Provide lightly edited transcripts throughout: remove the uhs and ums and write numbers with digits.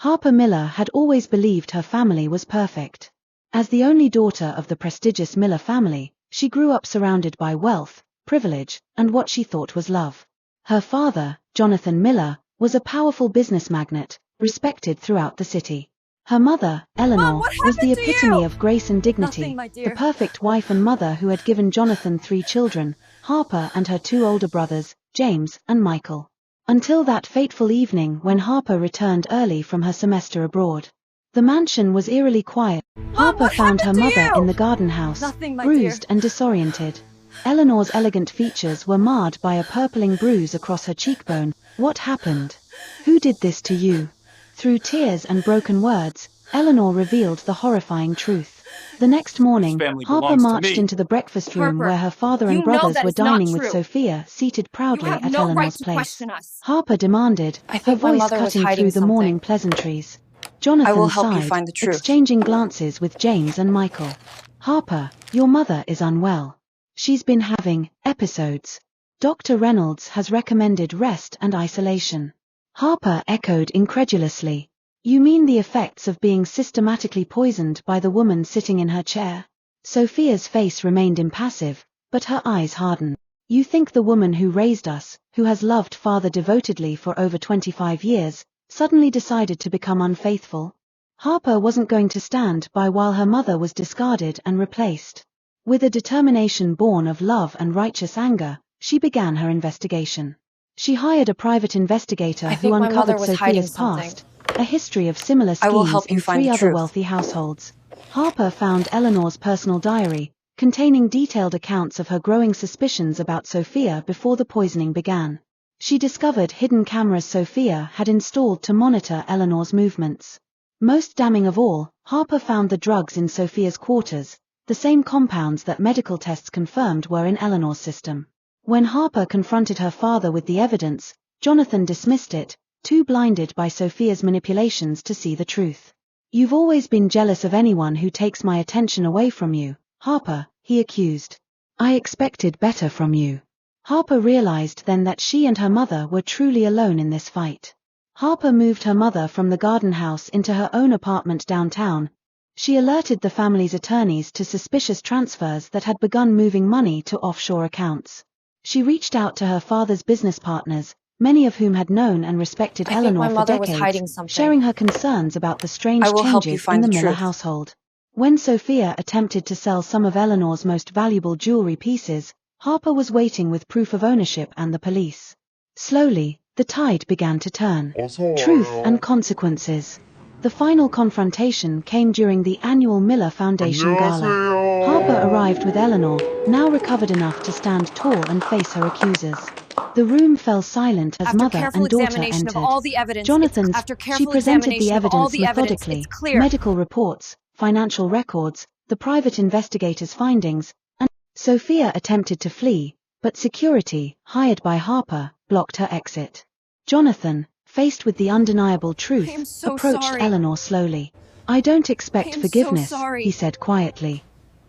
Harper Miller had always believed her family was perfect. As the only daughter of the prestigious Miller family, she grew up surrounded by wealth, privilege, and what she thought was love. Her father, Jonathan Miller, was a powerful business magnate, respected throughout the city. Her mother, Eleanor, was the epitome of grace and dignity, the perfect wife and mother who had given Jonathan 3 children, Harper and her 2 older brothers, James and Michael. Until that fateful evening when Harper returned early from her semester abroad. The mansion was eerily quiet. Harper found her mother in the garden house, bruised and disoriented. Eleanor's elegant features were marred by a purpling bruise across her cheekbone. What happened? Who did this to you? Through tears and broken words, Eleanor revealed the horrifying truth. The next morning, Harper marched into the breakfast room where her father and brothers were dining with Sophia seated proudly at Eleanor's place. Harper demanded, her voice cutting through the morning pleasantries. Jonathan sighed, exchanging glances with James and Michael. Harper, your mother is unwell. She's been having episodes. Dr. Reynolds has recommended rest and isolation. Harper echoed incredulously. You mean the effects of being systematically poisoned by the woman sitting in her chair? Sophia's face remained impassive, but her eyes hardened. You think the woman who raised us, who has loved father devotedly for over 25 years, suddenly decided to become unfaithful? Harper wasn't going to stand by while her mother was discarded and replaced. With a determination born of love and righteous anger, she began her investigation. She hired a private investigator who uncovered Sophia's past, a history of similar schemes in 3 other wealthy households. Harper found Eleanor's personal diary, containing detailed accounts of her growing suspicions about Sophia before the poisoning began. She discovered hidden cameras Sophia had installed to monitor Eleanor's movements. Most damning of all, Harper found the drugs in Sophia's quarters, the same compounds that medical tests confirmed were in Eleanor's system. When Harper confronted her father with the evidence, Jonathan dismissed it, too blinded by Sophia's manipulations to see the truth. You've always been jealous of anyone who takes my attention away from you, Harper, he accused. I expected better from you. Harper realized then that she and her mother were truly alone in this fight. Harper moved her mother from the garden house into her own apartment downtown. She alerted the family's attorneys to suspicious transfers that had begun moving money to offshore accounts. She reached out to her father's business partners, many of whom had known and respected Eleanor for decades, sharing her concerns about the strange changes in the Miller household. When Sophia attempted to sell some of Eleanor's most valuable jewelry pieces, Harper was waiting with proof of ownership and the police. Slowly, the tide began to turn. Truth and consequences. The final confrontation came during the annual Miller Foundation Gala. Harper arrived with Eleanor, now recovered enough to stand tall and face her accusers. The room fell silent as mother and daughter entered. She presented the evidence methodically, medical reports, financial records, the private investigator's findings, and Sophia attempted to flee, but security, hired by Harper, blocked her exit. Jonathan, faced with the undeniable truth, approached Eleanor slowly. I don't expect forgiveness, he said quietly.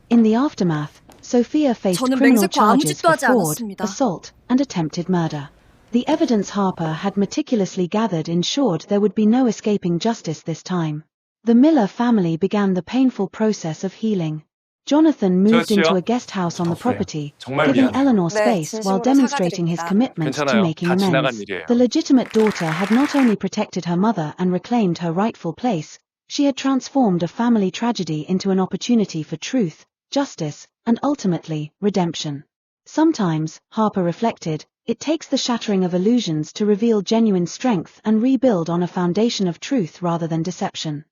In the aftermath, Sophia faced criminal charges for fraud, assault, and attempted murder. The evidence Harper had meticulously gathered ensured there would be no escaping justice this time. The Miller family began the painful process of healing. Jonathan moved into a guest house on the property, giving Eleanor space while demonstrating his commitment to making amends. The legitimate daughter had not only protected her mother and reclaimed her rightful place, she had transformed a family tragedy into an opportunity for truth, justice, and ultimately, redemption. Sometimes, Harper reflected, it takes the shattering of illusions to reveal genuine strength and rebuild on a foundation of truth rather than deception.